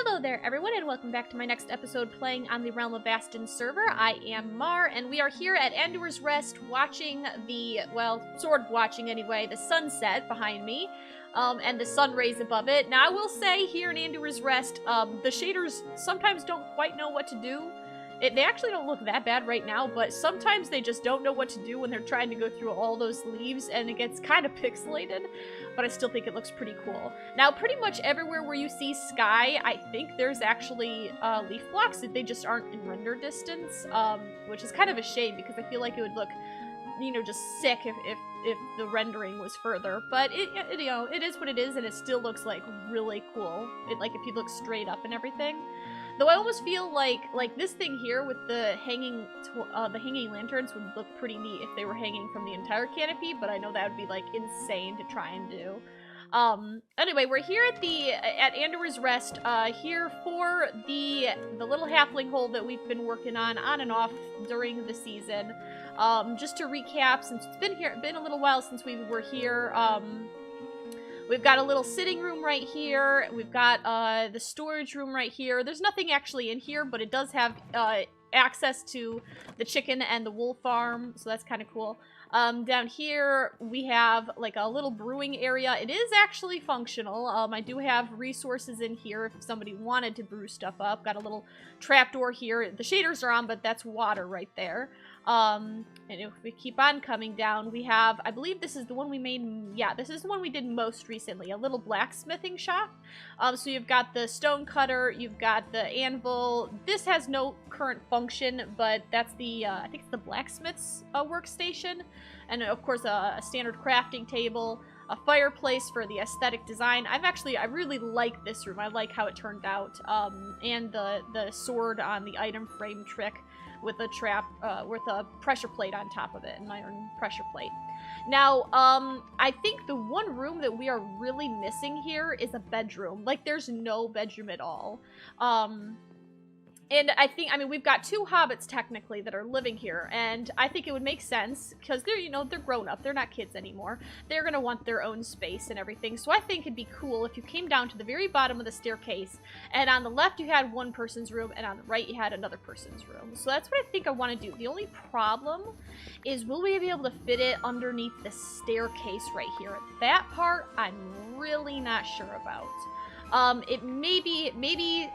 Hello there, everyone, and welcome back to my next episode playing on the Realm of Vasten server. I am Mar, and we are here at Andor's Rest watching the, well, sort of watching anyway, the sunset behind me, and the sun rays above it. Now, I will say here in Andor's Rest, the shaders sometimes don't quite know what to do. They actually don't look that bad right now, but sometimes they just don't know what to do when they're trying to go through all those leaves, and it gets kind of pixelated, but I still think it looks pretty cool. Now, pretty much everywhere where you see sky, I think there's actually leaf blocks, that they just aren't in render distance, which is kind of a shame, because I feel like it would look, you know, just sick if the rendering was further. But, you know, it is what it is, and it still looks, like, really cool. Like, if you look straight up and everything. Though I almost feel like this thing here with the hanging lanterns would look pretty neat if they were hanging from the entire canopy, but I know that would be, like, insane to try and do. Anyway, we're here at Andor's Rest, here for the little halfling hole that we've been working on and off during the season. Just to recap, since it's been a little while since we were here, we've got a little sitting room right here. We've got the storage room right here. There's nothing actually in here, but it does have access to the chicken and the wool farm, so that's kind of cool. Down here, we have like a little brewing area. It is actually functional. I do have resources in here if somebody wanted to brew stuff up. Got a little trapdoor here. The shaders are on, but that's water right there. And if we keep on coming down, we have, I believe this is the one we made, yeah, this is the one we did most recently, a little blacksmithing shop. So you've got the stone cutter, you've got the anvil. This has no current function, but that's the, I think it's the blacksmith's workstation. And of course, a standard crafting table, a fireplace for the aesthetic design. I really like this room. I like how it turned out. And the sword on the item frame trick with a pressure plate on top of it, an iron pressure plate. Now, I think the one room that we are really missing here is a bedroom. Like, there's no bedroom at all. And I mean, we've got two hobbits, technically, that are living here, and I think it would make sense, because they're, you know, they're grown up, they're not kids anymore, they're gonna want their own space and everything, so I think it'd be cool if you came down to the very bottom of the staircase, and on the left you had one person's room, and on the right you had another person's room. So that's what I think I want to do. The only problem is, will we be able to fit it underneath the staircase right here? That part, I'm really not sure about. Maybe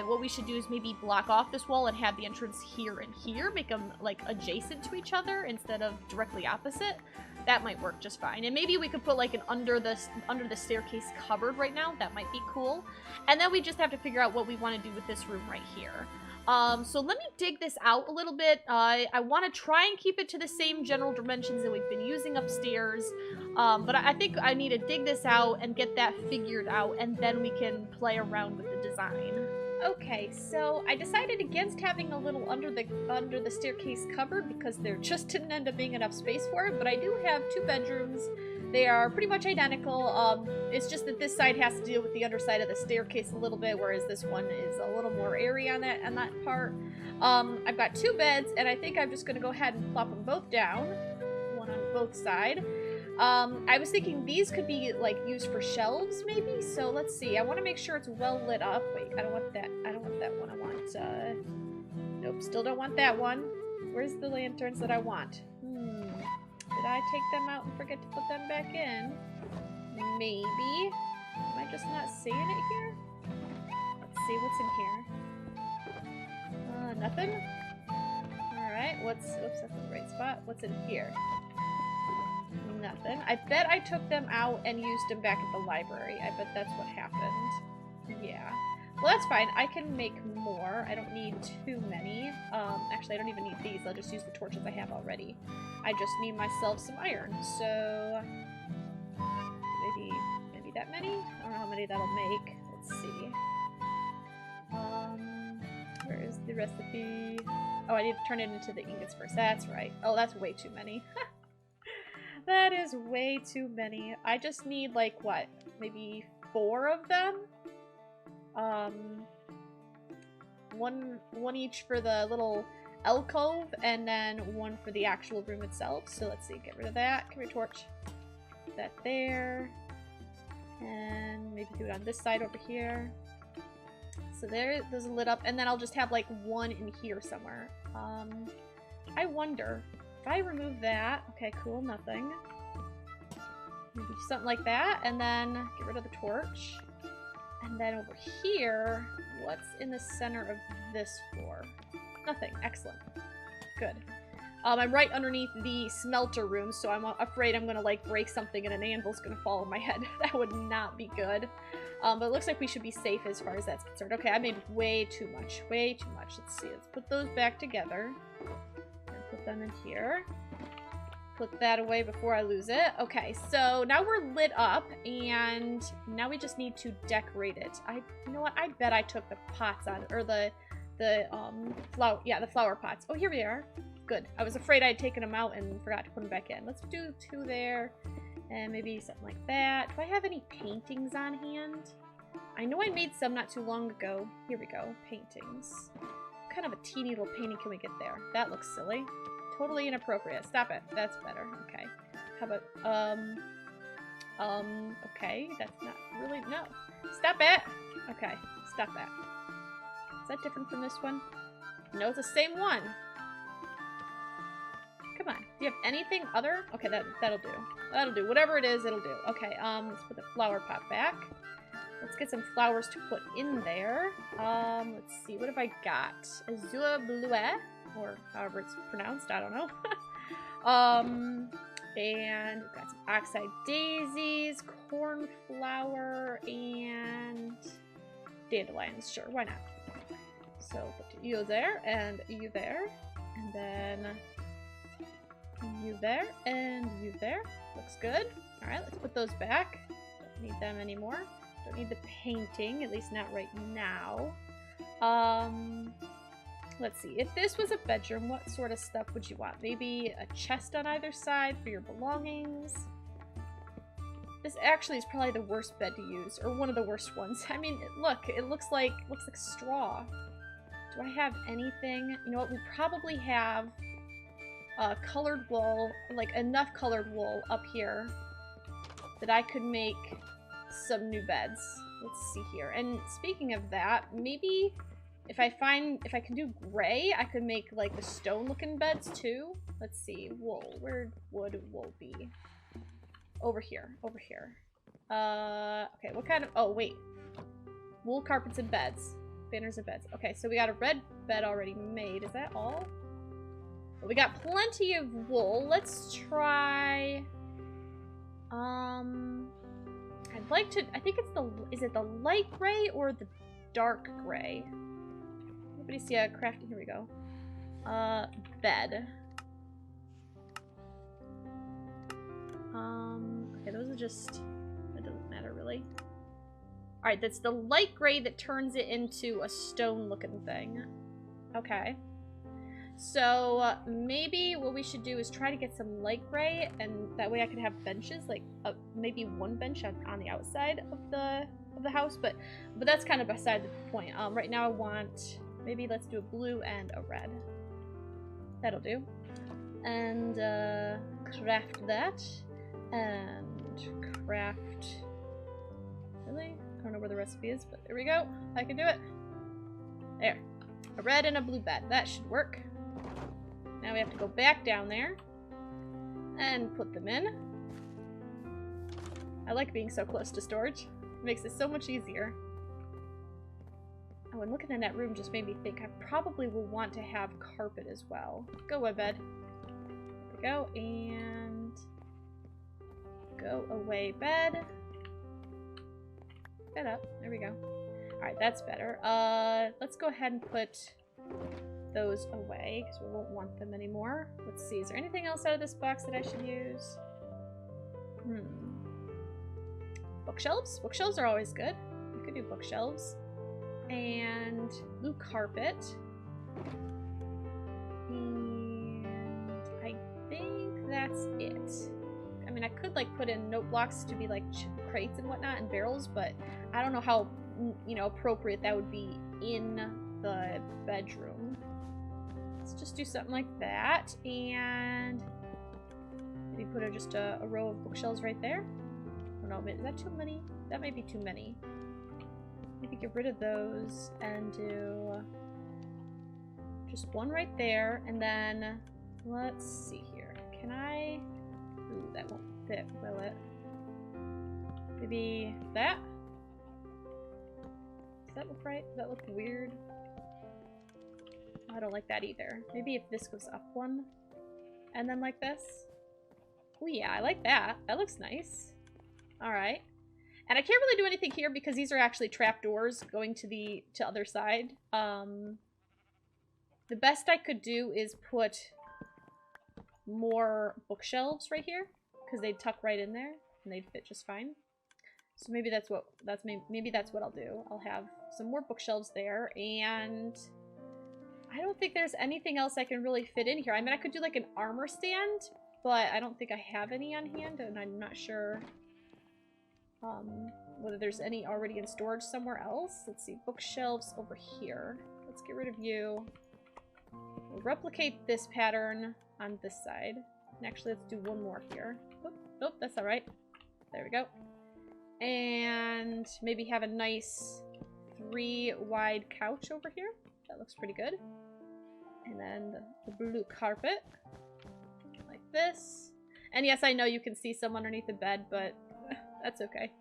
what we should do is maybe block off this wall and have the entrance here and here, make them, like, adjacent to each other instead of directly opposite. That might work just fine. And maybe we could put, like, an under the staircase cupboard right now. That might be cool. And then we just have to figure out what we want to do with this room right here. So let me dig this out a little bit. I want to try and keep it to the same general dimensions that we've been using upstairs. But I think I need to dig this out and get that figured out, and then we can play around with the design. Okay, so I decided against having a little under the staircase cupboard because there just didn't end up being enough space for it, but I do have 2 bedrooms. They are pretty much identical. It's just that this side has to deal with the underside of the staircase a little bit, whereas this one is a little more airy on that part. I've got 2 beds, and I think I'm just gonna go ahead and plop them both down, one on both sides. I was thinking these could be, like, used for shelves, maybe? So, let's see. I want to make sure it's well lit up. Wait, I don't want that. I don't want that one. I want, nope, still don't want that one. Where's the lanterns that I want? Did I take them out and forget to put them back in? Maybe. Am I just not seeing it here? Let's see what's in here. Nothing? Alright, oops, that's the right spot. What's in here? Nothing. I bet I took them out and used them back at the library. I bet that's what happened. Yeah. Well, that's fine. I can make more. I don't need too many. Actually, I don't even need these. I'll just use the torches I have already. I just need myself some iron. So, maybe that many? I don't know how many that'll make. Let's see. Where is the recipe? Oh, I need to turn it into the ingots first. That's right. Oh, that's way too many. That is way too many. I just need, like, what? Maybe 4 of them? One each for the little alcove, and then 1 for the actual room itself. So let's see, get rid of that. Come here, torch. Put that there. And maybe do it on this side over here. So there, those are lit up. And then I'll just have, like, 1 in here somewhere. I wonder... If I remove that, okay, cool, nothing. Maybe something like that, and then get rid of the torch. And then over here, what's in the center of this floor? Nothing. Excellent. Good. I'm right underneath the smelter room, so I'm afraid I'm gonna, like, break something and an anvil's gonna fall on my head. That would not be good. But it looks like we should be safe as far as that's concerned. Okay, I made way too much. Way too much. Let's see. Let's put those back together. Put them in here. Put that away before I lose it. Okay, so now we're lit up, and now we just need to decorate it. You know what? I bet I took the pots on, or the flower pots. Oh, here we are. Good. I was afraid I had taken them out and forgot to put them back in. Let's do 2 there, and maybe something like that. Do I have any paintings on hand? I know I made some not too long ago. Here we go. Paintings. What kind of a teeny little painting can we get there? That looks silly. Totally inappropriate. Stop it. That's better. Okay. How about, okay. That's not really, no. Stop it! Okay. Stop that. Is that different from this one? No, it's the same one. Come on. Do you have anything other? Okay, that'll do. That'll do. Whatever it is, it'll do. Okay, let's put the flower pot back. Let's get some flowers to put in there. Let's see. What have I got? Azure Bleu, or however it's pronounced. I don't know. And we've got some oxide daisies, cornflower, and dandelions. Sure, why not? So put you there, and you there, and then you there, and you there. Looks good. All right, let's put those back. Don't need them anymore. Don't need the painting, at least not right now. Let's see. If this was a bedroom, what sort of stuff would you want? Maybe a chest on either side for your belongings. This actually is probably the worst bed to use, or one of the worst ones. I mean, look, it looks like straw. Do I have anything? You know what? We probably have colored wool, like enough colored wool up here that I could make some new beds. Let's see here. And speaking of that, maybe if I can do gray, I could make like the stone looking beds too. Let's see. Wool. Where would wool be? Over here. Over here. Okay, what kind of, oh wait. Wool carpets and beds. Banners and beds. Okay, so we got a red bed already made. Is that all? But we got plenty of wool. Let's try, I'd like to, I think it's is it the light gray or the dark gray? Anybody see a crafting? Here we go. Bed. Okay, those are just, that doesn't matter really. Alright, that's the light gray that turns it into a stone-looking thing. Okay. So, maybe what we should do is try to get some light gray, and that way I could have benches, like, maybe one bench on the outside of the house, but that's kind of beside the point. Right now I want, maybe let's do a blue and a red. That'll do. And, craft that, and craft, really? I don't know where the recipe is, but there we go. I can do it. There. A red and a blue bed. That should work. Now we have to go back down there and put them in. I like being so close to storage. It makes it so much easier. Oh, and looking in that room just made me think I probably will want to have carpet as well. Go away, bed. There we go. And go away, bed. Bed up. There we go. Alright, that's better. Let's go ahead and put those away, because we won't want them anymore. Let's see, is there anything else out of this box that I should use? Bookshelves? Bookshelves are always good. We could do bookshelves. And blue carpet. And I think that's it. I mean, I could, like, put in note blocks to be, like, crates and whatnot and barrels, but I don't know how, you know, appropriate that would be in the bedroom. Let's just do something like that, and maybe put just a row of bookshelves right there. I don't know, is that too many? That might be too many. Maybe get rid of those and do just one right there, and then let's see here. Can I? Ooh, that won't fit, will it? Maybe that? Does that look right? Does that look weird? I don't like that either. Maybe if this goes up one, and then like this. Oh yeah, I like that. That looks nice. Alright. And I can't really do anything here because these are actually trapdoors going to the other side. The best I could do is put more bookshelves right here, because they'd tuck right in there and they'd fit just fine. So maybe that's what I'll do. I'll have some more bookshelves there, and I don't think there's anything else I can really fit in here. I mean, I could do like an armor stand, but I don't think I have any on hand, and I'm not sure whether there's any already in storage somewhere else. Let's see, bookshelves over here. Let's get rid of you. We'll replicate this pattern on this side. And actually, let's do one more here. Nope, that's alright. There we go. And maybe have a nice 3-wide couch over here. That looks pretty good. And then the blue carpet. Like this. And yes, I know you can see some underneath the bed, but that's okay.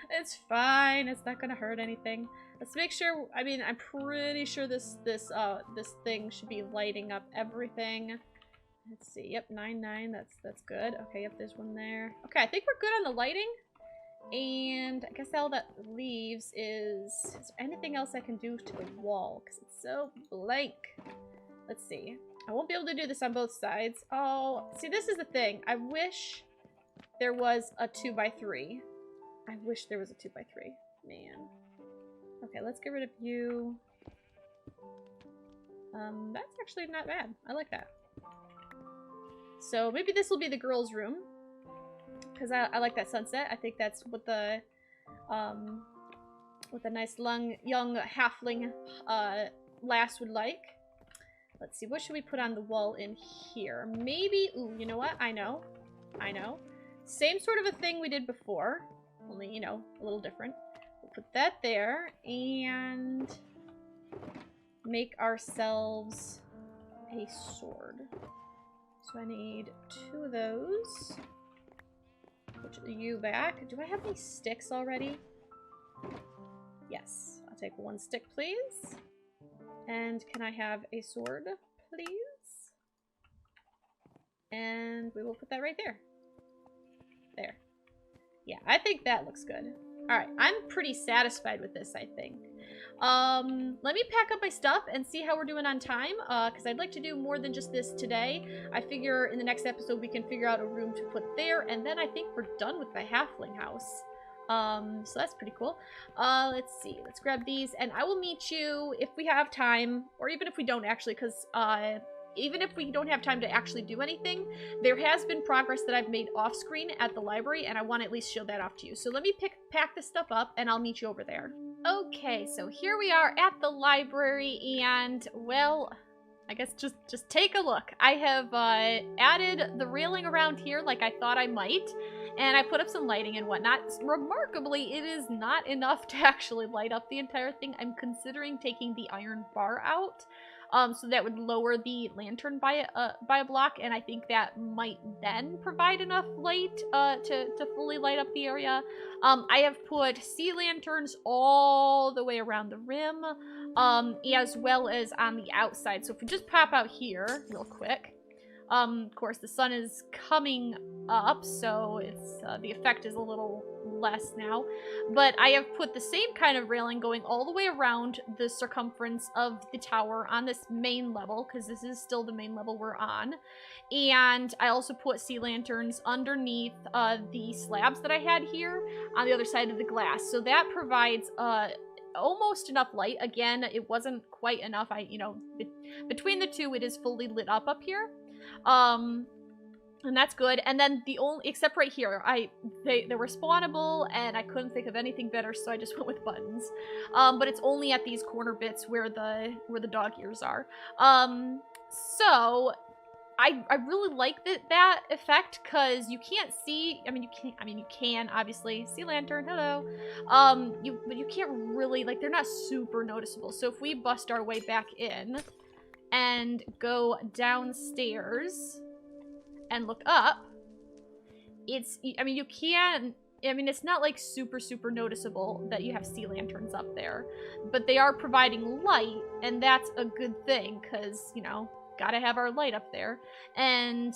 It's fine. It's not gonna hurt anything. Let's make sure, I mean, I'm pretty sure this thing should be lighting up everything. Let's see. Yep, 9-9. That's good. Okay, yep, there's one there. Okay, I think we're good on the lighting. And I guess all that leaves is there anything else I can do to the wall? Because it's so blank. Let's see. I won't be able to do this on both sides. Oh, see, this is the thing. I wish there was a 2x3. I wish there was a 2x3. Man. Okay, let's get rid of you. That's actually not bad. I like that. So maybe this will be the girls' room. Because I like that sunset. I think that's what the nice young halfling lass would like. Let's see, what should we put on the wall in here? Maybe, ooh, you know what? I know. Same sort of a thing we did before, only, you know, a little different. We'll put that there and make ourselves a sword. So I need 2 of those. Put you back. Do I have any sticks already? Yes. I'll take 1 stick, please. And can I have a sword, please? And we will put that right there. There. Yeah, I think that looks good. Alright, I'm pretty satisfied with this, I think. Let me pack up my stuff and see how we're doing on time, because I'd like to do more than just this today. I figure in the next episode we can figure out a room to put there, and then I think we're done with the halfling house. So that's pretty cool. Let's see. Let's grab these, and I will meet you if we have time, or even if we don't actually, because even if we don't have time to actually do anything, there has been progress that I've made off screen at the library, and I want to at least show that off to you. So let me pack this stuff up, and I'll meet you over there. Okay, so here we are at the library, and well, I guess just take a look. I have added the railing around here like I thought I might, and I put up some lighting and whatnot. Remarkably, it is not enough to actually light up the entire thing. I'm considering taking the iron bar out. So that would lower the lantern by a block, and I think that might then provide enough light to fully light up the area. I have put sea lanterns all the way around the rim, as well as on the outside. So if we just pop out here real quick, of course the sun is coming up, so it's the effect is a little less now, but I have put the same kind of railing going all the way around the circumference of the tower on this main level, because this is still the main level we're on. And I also put sea lanterns underneath the slabs that I had here on the other side of the glass, so that provides almost enough light. Again, it wasn't quite enough. Between the two, it is fully lit up here. And that's good. And then the only, except right here, they were spawnable, and I couldn't think of anything better, so I just went with buttons. But it's only at these corner bits where the dog ears are. So I really like that effect, because you can't see. You can obviously sea lantern. Hello. But you can't really, like, they're not super noticeable. So if we bust our way back in and go downstairs and look up, it's not like super noticeable that you have sea lanterns up there, but they are providing light, and that's a good thing, because, you know, gotta have our light up there. And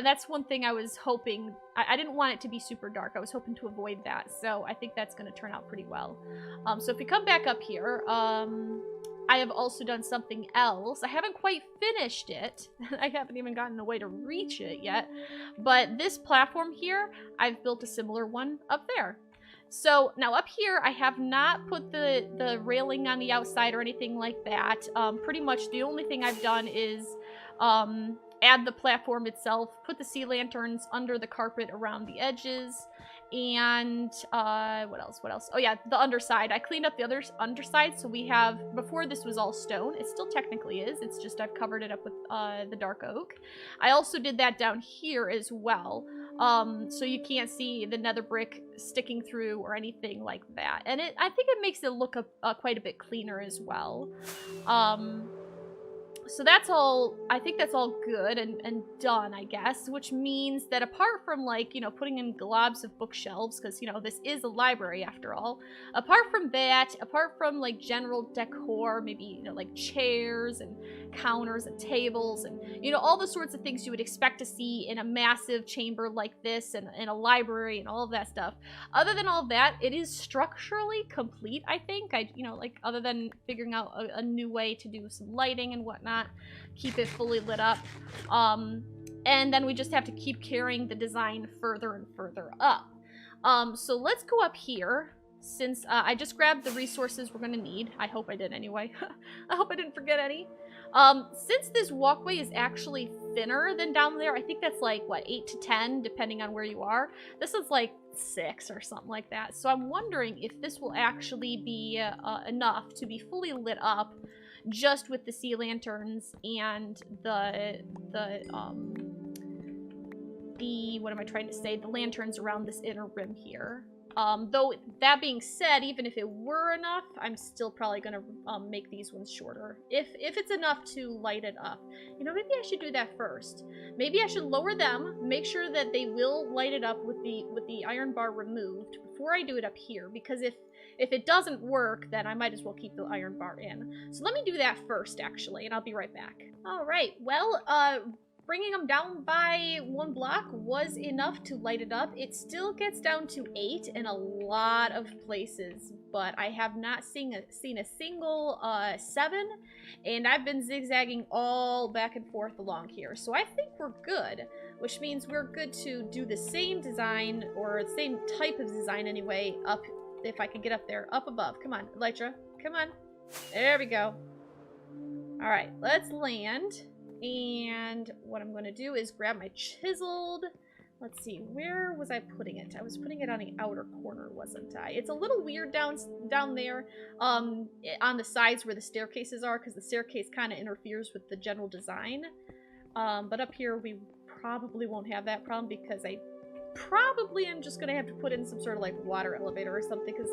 that's one thing I was hoping. I didn't want it to be super dark. I was hoping to avoid that, so I think that's going to turn out pretty well. So if we come back up here, I have also done something else. I haven't quite finished it. I haven't even gotten a way to reach it yet. But this platform here, I've built a similar one up there. So now up here, I have not put the railing on the outside or anything like that. Pretty much the only thing I've done is add the platform itself, put the sea lanterns under the carpet around the edges, and what else? Oh yeah, the underside. I cleaned up the underside, so we have, before this was all stone. It still technically is. It's just I've covered it up with the dark oak. I also did that down here as well. So you can't see the nether brick sticking through or anything like that. And I think it makes it look quite a bit cleaner as well. So that's all, I think that's all good and done, I guess, which means that apart from, like, you know, putting in globs of bookshelves, because, you know, this is a library after all, apart from that, apart from, like, general decor, maybe, you know, like chairs and counters and tables and, you know, all the sorts of things you would expect to see in a massive chamber like this and in a library and all of that stuff, other than all of that, it is structurally complete, I think. You know, like, other than figuring out a new way to do some lighting and whatnot, keep it fully lit up, and then we just have to keep carrying the design further and further up. So let's go up here, since I just grabbed the resources we're gonna need. I hope I did anyway. I hope I didn't forget any. Since this walkway is actually thinner than down there, I think that's like, what, 8 to 10, depending on where you are. This is like 6 or something like that. So I'm wondering if this will actually be enough to be fully lit up, just with the sea lanterns and the what am I trying to say? The lanterns around this inner rim here. Though, that being said, even if it were enough, I'm still probably gonna make these ones shorter. If it's enough to light it up. You know, maybe I should do that first. Maybe I should lower them, make sure that they will light it up with the iron bar removed before I do it up here, because if it doesn't work, then I might as well keep the iron bar in. So let me do that first, actually, and I'll be right back. All right, well, bringing them down by 1 block was enough to light it up. It still gets down to 8 in a lot of places, but I have not seen a single 7, and I've been zigzagging all back and forth along here. So I think we're good, which means we're good to do the same design, or the same type of design anyway, up, if I can get up there, up above. Come on, Elytra, come on. There we go. All right, let's land. And what I'm going to do is grab my chiseled. Let's see, where was I putting it? I was putting it on the outer corner, wasn't I? It's a little weird down there on the sides where the staircases are, because the staircase kind of interferes with the general design. But up here, we probably won't have that problem, because I probably am just going to have to put in some sort of like water elevator or something, because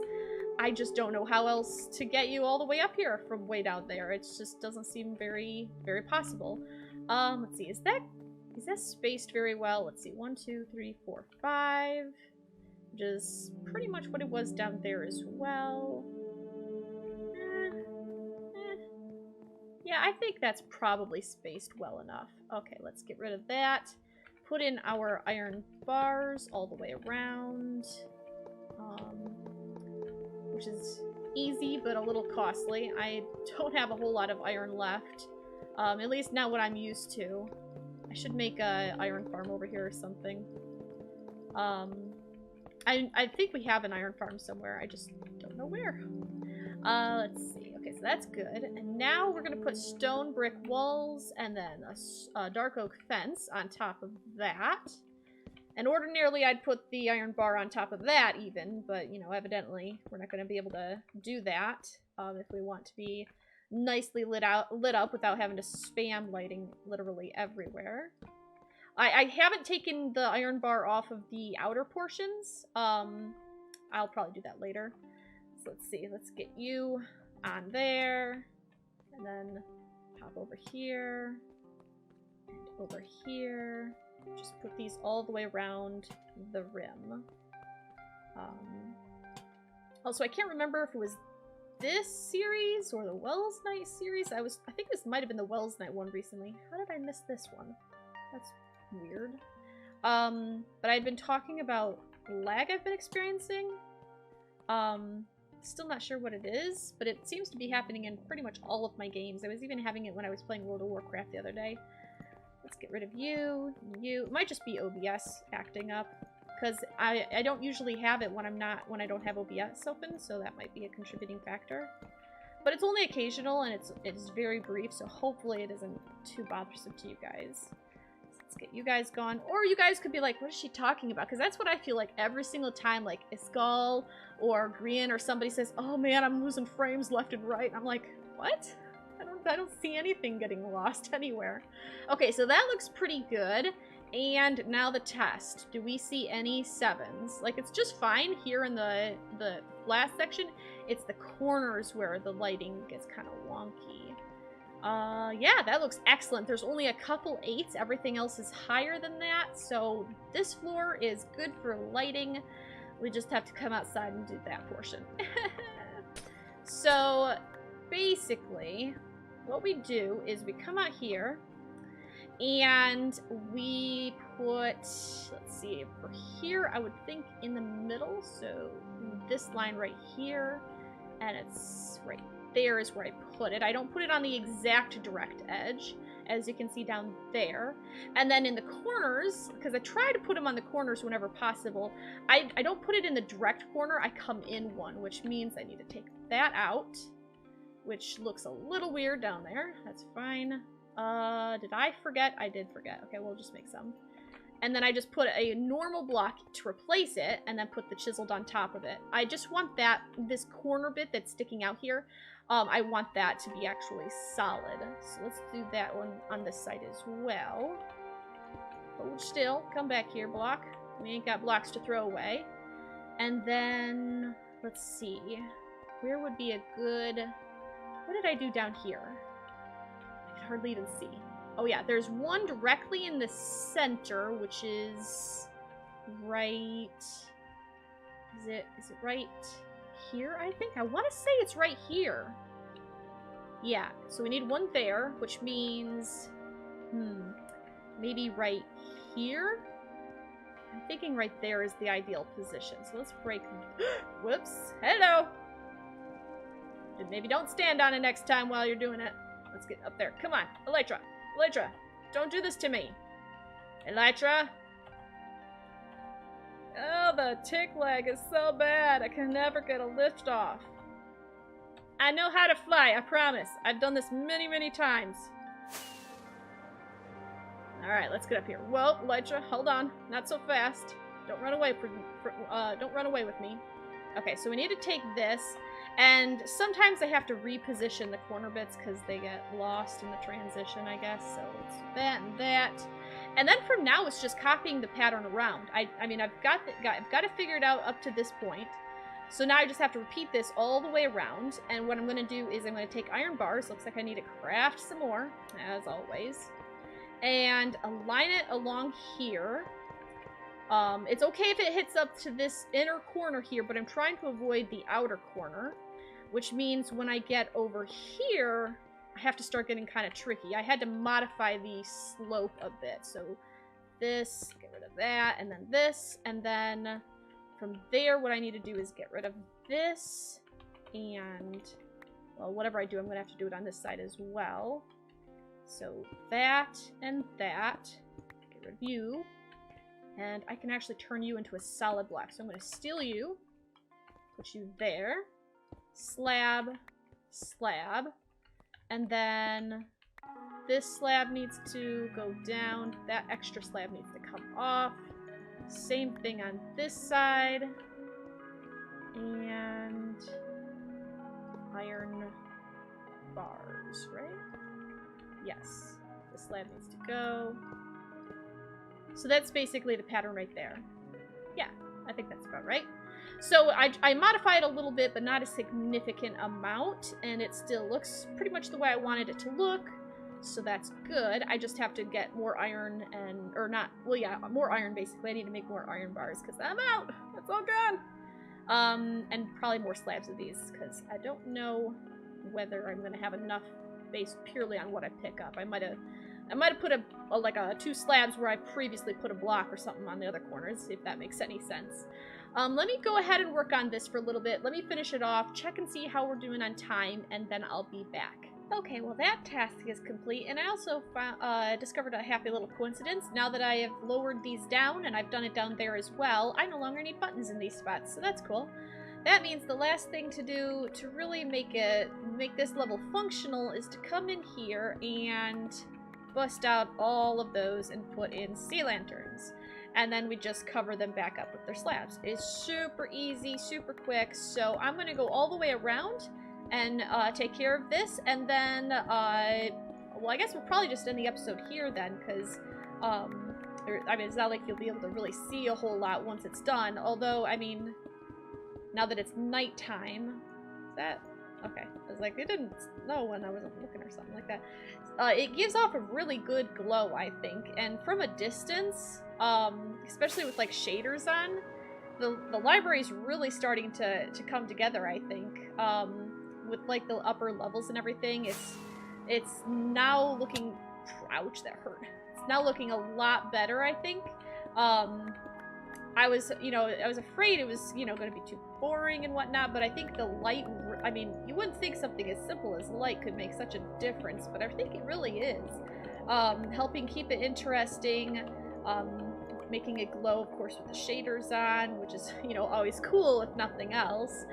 I just don't know how else to get you all the way up here from way down there. It just doesn't seem very, very possible. Let's see, is that spaced very well? Let's see, 1, 2, 3, 4, 5. Which is pretty much what it was down there as well. Yeah, I think that's probably spaced well enough. Okay, let's get rid of that. Put in our iron bars all the way around. Which is easy, but a little costly. I don't have a whole lot of iron left. At least not what I'm used to. I should make a iron farm over here or something. I think we have an iron farm somewhere. I just don't know where. Let's see. Okay, so that's good. And now we're going to put stone brick walls and then a dark oak fence on top of that. And ordinarily, I'd put the iron bar on top of that even, but, you know, evidently, we're not going to be able to do that if we want to be nicely lit up without having to spam lighting literally everywhere. I haven't taken the iron bar off of the outer portions. I'll probably do that later. So let's see. Let's get you on there. And then hop over here. And over here. Just put these all the way around the rim. Also, I can't remember if it was this series or the Wells Night series. I think this might have been the Wells Night one recently. How did I miss this one? That's weird. But I'd been talking about lag I've been experiencing. Still not sure what it is, but it seems to be happening in pretty much all of my games. I was even having it when I was playing World of Warcraft the other day. Let's get rid of you. It might just be OBS acting up, because I don't usually have it when I don't have OBS open, so that might be a contributing factor. But it's only occasional, and it's very brief, so hopefully it isn't too bothersome to you guys. So let's get you guys gone. Or you guys could be like, what is she talking about? Because that's what I feel like every single time, like Iskall or Grian or somebody says, oh man, I'm losing frames left and right. And I'm like, what? I don't see anything getting lost anywhere. Okay, so that looks pretty good. And now the test. Do we see any 7s? Like, it's just fine here in the last section. It's the corners where the lighting gets kind of wonky. Yeah, that looks excellent. There's only a couple 8s. Everything else is higher than that. So this floor is good for lighting. We just have to come outside and do that portion. So basically, what we do is we come out here and we put, let's see, for here I would think in the middle, so this line right here, and it's right there is where I put it. I don't put it on the exact direct edge, as you can see down there. And then in the corners, because I try to put them on the corners whenever possible, I don't put it in the direct corner, I come in one, which means I need to take that out, which looks a little weird down there. That's fine. Did I forget? I did forget. Okay, we'll just make some. And then I just put a normal block to replace it, and then put the chiseled on top of it. I just want this corner bit that's sticking out here, I want that to be actually solid. So let's do that one on this side as well. Hold still. Come back here, block. We ain't got blocks to throw away. And then, let's see. Where would be a good... What did I do down here? I can hardly even see. Oh yeah, there's one directly in the center, which is right... Is it right here, I think? I want to say it's right here. Yeah, so we need one there, which means... maybe right here? I'm thinking right there is the ideal position. So let's break... Whoops. Hello! Maybe don't stand on it next time while you're doing it. Let's get up there. Come on. Elytra. Elytra. Don't do this to me. Elytra. Oh, the tick lag is so bad. I can never get a lift off. I know how to fly, I promise. I've done this many, many times. Alright, let's get up here. Whoa, Elytra, hold on. Not so fast. Don't run away don't run away with me. Okay, so we need to take this, and sometimes I have to reposition the corner bits because they get lost in the transition, I guess. So it's that and that. And then from now, it's just copying the pattern around. I mean, I've got it figured out up to this point. So now I just have to repeat this all the way around. And what I'm going to do is I'm going to take iron bars. Looks like I need to craft some more, as always. And align it along here. It's okay if it hits up to this inner corner here, but I'm trying to avoid the outer corner. Which means when I get over here, I have to start getting kind of tricky. I had to modify the slope a bit. So this, get rid of that, and then this, and then from there, what I need to do is get rid of this, and, well, whatever I do, I'm going to have to do it on this side as well. So that and that. Get rid of you. And I can actually turn you into a solid block. So I'm going to steal you, put you there, slab, slab, and then this slab needs to go down. That extra slab needs to come off. Same thing on this side. And iron bars, right? Yes. The slab needs to go. So that's basically the pattern right there. Yeah, I think that's about right. So I modified a little bit, but not a significant amount, and it still looks pretty much the way I wanted it to look. So that's good. I just have to get more iron and, or not, well, yeah, more iron basically. I need to make more iron bars because I'm out. That's all gone. And probably more slabs of these because I don't know whether I'm going to have enough based purely on what I pick up. I might have put like 2 slabs where I previously put a block or something on the other corners, if that makes any sense. Let me go ahead and work on this for a little bit. Let me finish it off, check and see how we're doing on time, and then I'll be back. Okay, well that task is complete, and I also discovered a happy little coincidence. Now that I have lowered these down, and I've done it down there as well, I no longer need buttons in these spots, so that's cool. That means the last thing to do to really make this level functional is to come in here and bust out all of those and put in sea lanterns. And then we just cover them back up with their slabs. It's super easy, super quick, so I'm going to go all the way around and take care of this, and then, well, I guess we'll probably just end the episode here then, because, I mean, it's not like you'll be able to really see a whole lot once it's done, although, I mean, now that it's nighttime, is that, okay, I was like, it didn't snow when I wasn't looking or something like that. It gives off a really good glow, I think, and from a distance, especially with, like, shaders on, the library's really starting to come together, I think, with, like, the upper levels and everything. It's now looking, ouch, that hurt. It's now looking a lot better, I think. I was afraid it was, going to be too boring and whatnot, but I think the light, I mean, you wouldn't think something as simple as light could make such a difference, but I think it really is. Helping keep it interesting, making it glow, of course, with the shaders on, which is, always cool, if nothing else.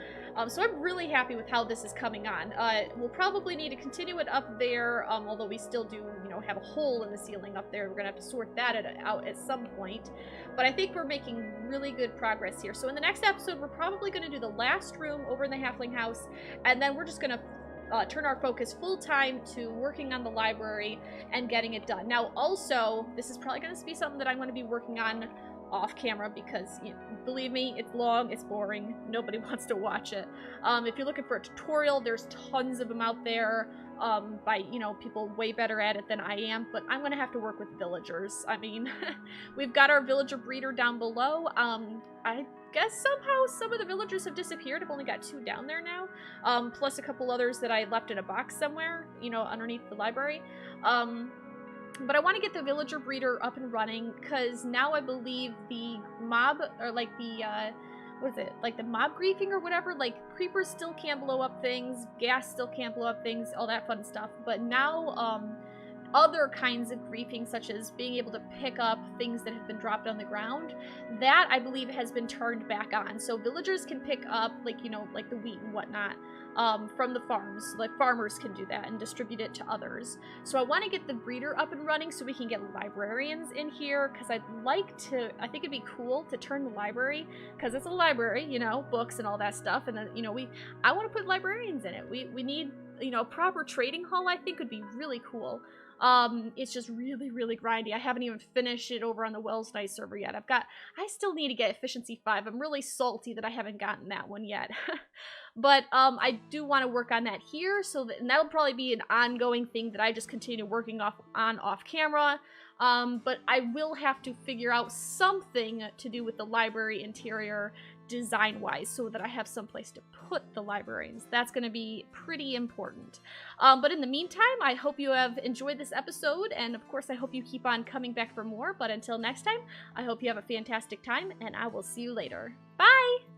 So I'm really happy with how this is coming on. We'll probably need to continue it up there, although we still do, have a hole in the ceiling up there. We're going to have to sort that out at some point. But I think we're making really good progress here. So in the next episode, we're probably going to do the last room over in the halfling house, and then we're just going to turn our focus full-time to working on the library and getting it done. Now, also, this is probably going to be something that I'm going to be working on off-camera because, believe me, it's long, it's boring, nobody wants to watch it. If you're looking for a tutorial, there's tons of them out there by, people way better at it than I am, but I'm going to have to work with villagers. I mean, we've got our villager breeder down below. I guess somehow some of the villagers have disappeared. I've only got 2 down there now, plus a couple others that I left in a box somewhere, underneath the library. But I want to get the villager breeder up and running, because now I believe the mob, or like the, what is it, like the mob griefing or whatever, like creepers still can't blow up things, gas still can't blow up things, all that fun stuff. But now, other kinds of griefing, such as being able to pick up things that have been dropped on the ground, that I believe has been turned back on. So villagers can pick up, like, you know, like the wheat and whatnot, from the farms. Like, farmers can do that and distribute it to others. So I want to get the breeder up and running so we can get librarians in here, because I'd like to, I think it'd be cool to turn the library, because it's a library, you know, books and all that stuff, and then, you know, I want to put librarians in it. We need, you know, a proper trading hall, I think would be really cool. It's just really, really grindy. I haven't even finished it over on the Wells Night server yet. I still need to get efficiency 5. I'm really salty that I haven't gotten that one yet. But, I do want to work on that here, and that'll probably be an ongoing thing that I just continue working off camera. But I will have to figure out something to do with the library interior design-wise, so that I have someplace to put the librarians. That's going to be pretty important. But in the meantime, I hope you have enjoyed this episode, and of course I hope you keep on coming back for more. But until next time, I hope you have a fantastic time, and I will see you later. Bye!